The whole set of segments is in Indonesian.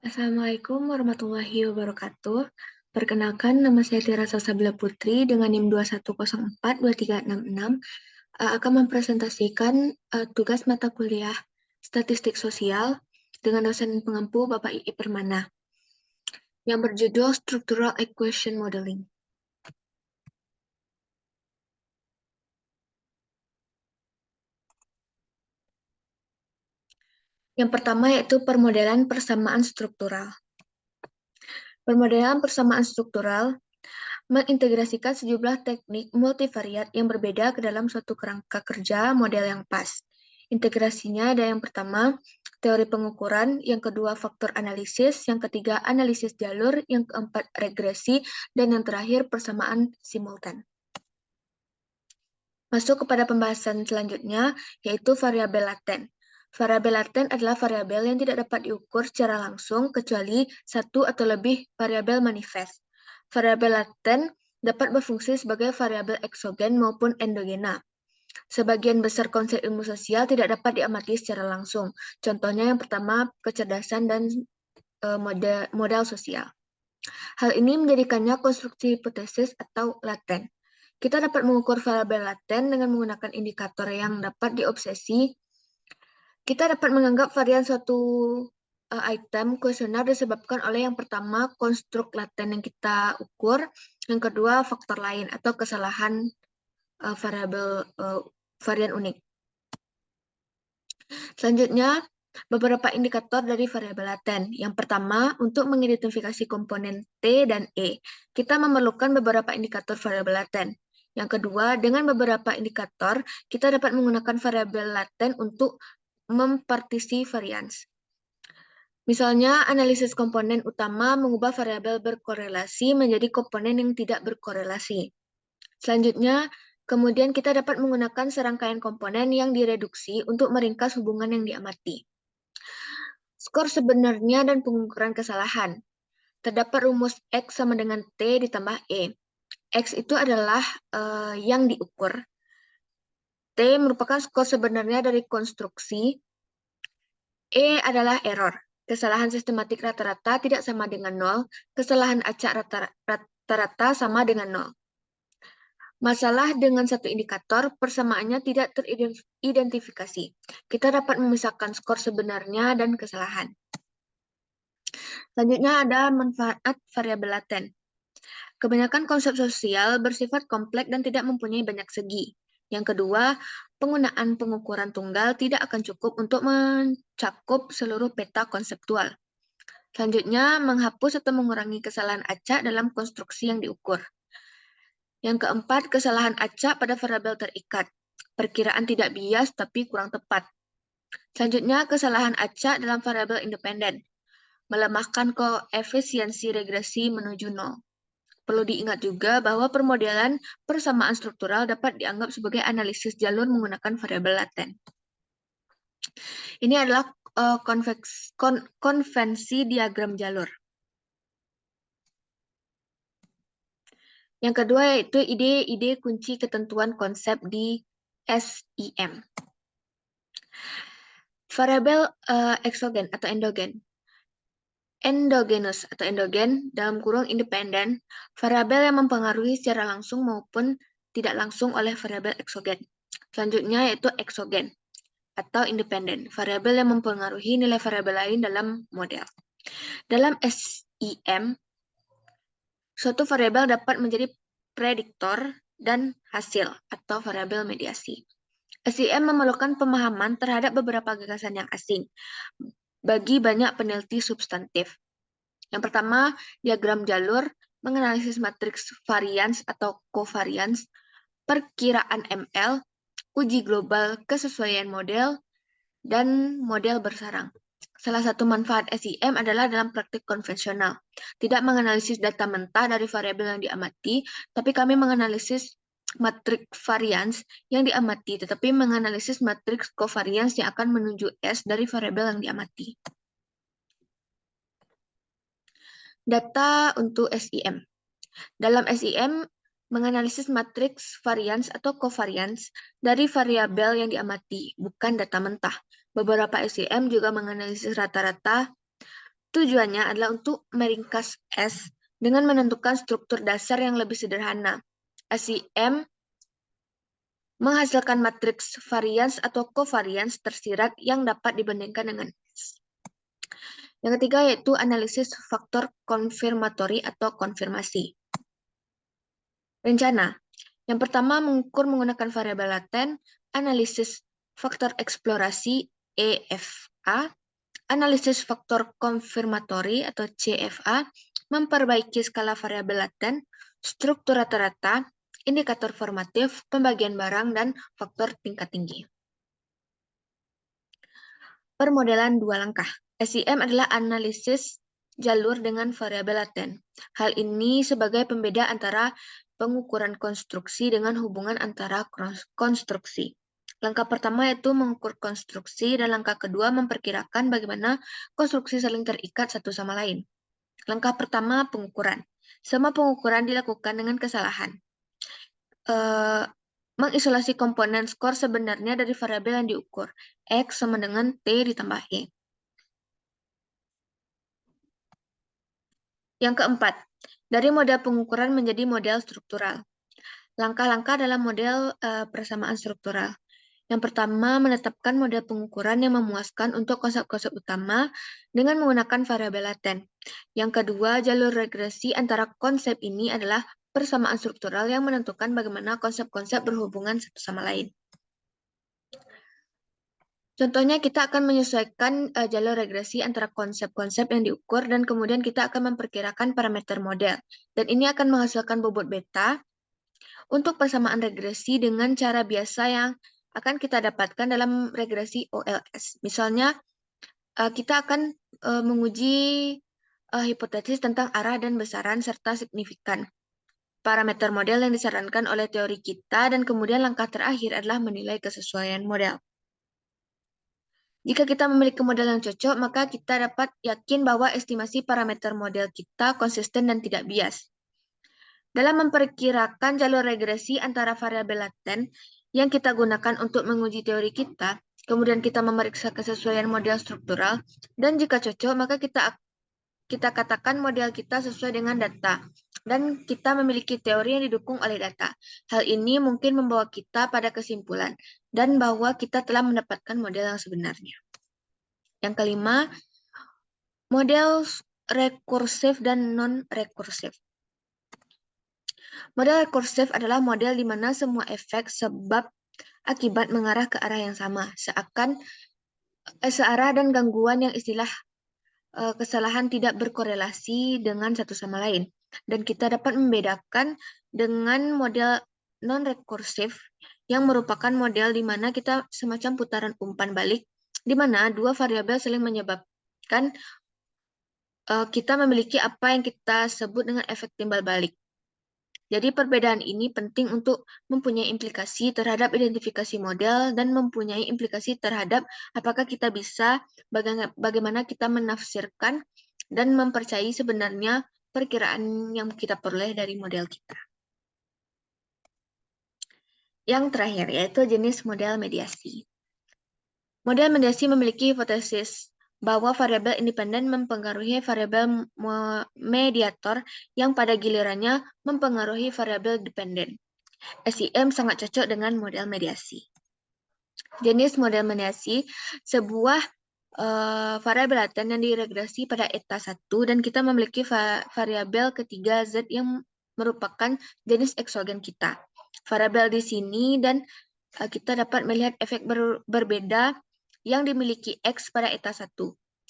Assalamualaikum warahmatullahi wabarakatuh. Perkenalkan, nama saya Tiara Salsabila Putri dengan NIM 210423666 akan mempresentasikan tugas mata kuliah Statistik Sosial dengan dosen pengampu Bapak I.I. Permana yang berjudul Structural Equation Modeling. Yang pertama yaitu permodelan persamaan struktural. Permodelan persamaan struktural mengintegrasikan sejumlah teknik multivariat yang berbeda ke dalam suatu kerangka kerja model yang pas. Integrasinya ada yang pertama, teori pengukuran, yang kedua faktor analisis, yang ketiga analisis jalur, yang keempat regresi, dan yang terakhir persamaan simultan. Masuk kepada pembahasan selanjutnya, yaitu variabel laten. Variabel laten adalah variabel yang tidak dapat diukur secara langsung kecuali satu atau lebih variabel manifest. Variabel laten dapat berfungsi sebagai variabel eksogen maupun endogena. Sebagian besar konsep ilmu sosial tidak dapat diamati secara langsung. Contohnya yang pertama, kecerdasan dan modal sosial. Hal ini menjadikannya konstruksi hipotesis atau laten. Kita dapat mengukur variabel laten dengan menggunakan indikator yang dapat diobsesi. Kita dapat menganggap varian suatu item kuesioner disebabkan oleh yang pertama konstruk laten yang kita ukur, yang kedua faktor lain atau kesalahan varian unik. Selanjutnya, beberapa indikator dari variabel laten. Yang pertama, untuk mengidentifikasi komponen T dan E, kita memerlukan beberapa indikator variabel laten. Yang kedua, dengan beberapa indikator, kita dapat menggunakan variabel laten untuk mempartisi varians. Misalnya, analisis komponen utama mengubah variabel berkorelasi menjadi komponen yang tidak berkorelasi. Selanjutnya, kemudian kita dapat menggunakan serangkaian komponen yang direduksi untuk meringkas hubungan yang diamati. Skor sebenarnya dan pengukuran kesalahan. Terdapat rumus X sama dengan T ditambah E. X itu adalah yang diukur. T merupakan skor sebenarnya dari konstruksi. E adalah error. Kesalahan sistematik rata-rata tidak sama dengan 0. Kesalahan acak rata-rata sama dengan 0. Masalah dengan satu indikator, persamaannya tidak teridentifikasi. Kita dapat memisahkan skor sebenarnya dan kesalahan. Selanjutnya ada manfaat variabel laten. Kebanyakan konsep sosial bersifat kompleks dan tidak mempunyai banyak segi. Yang kedua, penggunaan pengukuran tunggal tidak akan cukup untuk mencakup seluruh peta konseptual. Selanjutnya, menghapus atau mengurangi kesalahan acak dalam konstruksi yang diukur. Yang keempat, kesalahan acak pada variabel terikat. Perkiraan tidak bias tapi kurang tepat. Selanjutnya, kesalahan acak dalam variabel independen. Melemahkan koefisiensi regresi menuju 0. Perlu diingat juga bahwa permodelan persamaan struktural dapat dianggap sebagai analisis jalur menggunakan variabel laten. Ini adalah konvensi diagram jalur. Yang kedua yaitu ide-ide kunci ketentuan konsep di SIM. Variabel eksogen atau endogen. Endogenus atau endogen dalam kurung independen, variabel yang mempengaruhi secara langsung maupun tidak langsung oleh variabel eksogen. Selanjutnya yaitu eksogen atau independen, variabel yang mempengaruhi nilai variabel lain dalam model. Dalam SIM, suatu variabel dapat menjadi prediktor dan hasil atau variabel mediasi. SIM memerlukan pemahaman terhadap beberapa gagasan yang asing bagi banyak peneliti substantif. Yang pertama, diagram jalur, menganalisis matriks varians atau covariance, perkiraan ML, uji global kesesuaian model, dan model bersarang. Salah satu manfaat SIM adalah dalam praktik konvensional. Tidak menganalisis data mentah dari variabel yang diamati, tapi kami menganalisis matriks varians yang diamati, tetapi menganalisis matriks covariance yang akan menuju S dari variabel yang diamati. Data untuk SIM. Dalam SIM, menganalisis matriks varians atau covariance dari variabel yang diamati, bukan data mentah. Beberapa SIM juga menganalisis rata-rata Tujuannya adalah untuk meringkas S dengan menentukan struktur dasar yang lebih sederhana. SIM menghasilkan matriks varians atau covarians tersirat yang dapat dibandingkan dengan S. Yang ketiga yaitu analisis faktor konfirmatori atau konfirmasi. Rencana. Yang pertama mengukur menggunakan variabel laten, analisis faktor eksplorasi EFA, analisis faktor konfirmatori atau CFA, memperbaiki skala variabel laten, struktur rata-rata, indikator formatif, pembagian barang, dan faktor tingkat tinggi. Permodelan dua langkah. SIM adalah analisis jalur dengan variabel laten. Hal ini sebagai pembeda antara pengukuran konstruksi dengan hubungan antara konstruksi. Langkah pertama yaitu mengukur konstruksi dan langkah kedua memperkirakan bagaimana konstruksi saling terikat satu sama lain. Langkah pertama pengukuran. Semua pengukuran dilakukan dengan kesalahan. Mengisolasi komponen skor sebenarnya dari variabel yang diukur. X sama dengan T ditambah E. Yang keempat, dari model pengukuran menjadi model struktural. Langkah-langkah dalam model persamaan struktural. Yang pertama, menetapkan model pengukuran yang memuaskan untuk konsep-konsep utama dengan menggunakan variabel laten. Yang kedua, jalur regresi antara konsep ini adalah persamaan struktural yang menentukan bagaimana konsep-konsep berhubungan satu sama lain. Contohnya kita akan menyesuaikan jalur regresi antara konsep-konsep yang diukur dan kemudian kita akan memperkirakan parameter model. Dan ini akan menghasilkan bobot beta untuk persamaan regresi dengan cara biasa yang akan kita dapatkan dalam regresi OLS. Misalnya kita akan menguji hipotesis tentang arah dan besaran serta signifikan parameter model yang disarankan oleh teori kita dan kemudian langkah terakhir adalah menilai kesesuaian model. Jika kita memiliki model yang cocok, maka kita dapat yakin bahwa estimasi parameter model kita konsisten dan tidak bias. Dalam memperkirakan jalur regresi antara variabel laten yang kita gunakan untuk menguji teori kita, kemudian kita memeriksa kesesuaian model struktural, dan jika cocok, maka kita katakan model kita sesuai dengan data, dan kita memiliki teori yang didukung oleh data. Hal ini mungkin membawa kita pada kesimpulan, dan bahwa kita telah mendapatkan model yang sebenarnya. Yang kelima, model rekursif dan non-rekursif. Model rekursif adalah model di mana semua efek sebab akibat mengarah ke arah yang sama, searah dan gangguan yang istilah kesalahan tidak berkorelasi dengan satu sama lain. Dan kita dapat membedakan dengan model non-rekursif yang merupakan model di mana kita semacam putaran umpan balik, di mana dua variabel saling menyebabkan kita memiliki apa yang kita sebut dengan efek timbal balik. Jadi perbedaan ini penting untuk mempunyai implikasi terhadap identifikasi model dan mempunyai implikasi terhadap apakah kita bisa, bagaimana kita menafsirkan dan mempercayai sebenarnya perkiraan yang kita peroleh dari model kita. Yang terakhir yaitu jenis model mediasi. Model mediasi memiliki hipotesis bahwa variabel independen mempengaruhi variabel mediator yang pada gilirannya mempengaruhi variabel dependen. SIM sangat cocok dengan model mediasi. Jenis model mediasi, sebuah variabel laten yang diregresi pada eta 1 dan kita memiliki variabel ketiga Z yang merupakan jenis eksogen kita. Variabel di sini dan kita dapat melihat efek berbeda yang dimiliki X pada eta 1.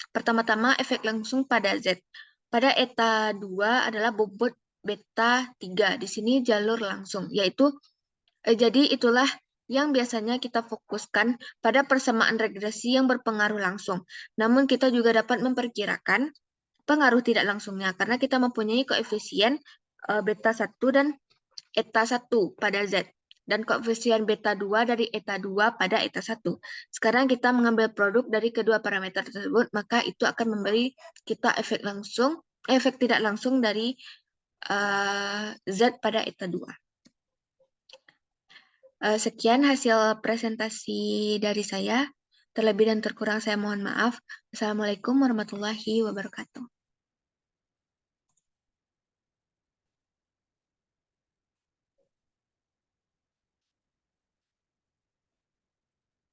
Pertama-tama efek langsung pada Z. Pada eta 2 adalah bobot beta 3. Di sini jalur langsung, yaitu jadi itulah yang biasanya kita fokuskan pada persamaan regresi yang berpengaruh langsung. Namun kita juga dapat memperkirakan pengaruh tidak langsungnya karena kita mempunyai koefisien beta 1 dan eta 1 pada Z. Dan koefisien beta 2 dari eta 2 pada eta 1. Sekarang kita mengambil produk dari kedua parameter tersebut, maka itu akan memberi kita efek tidak langsung dari Z pada eta 2. Sekian hasil presentasi dari saya. Terlebih dan terkurang saya mohon maaf. Assalamualaikum warahmatullahi wabarakatuh.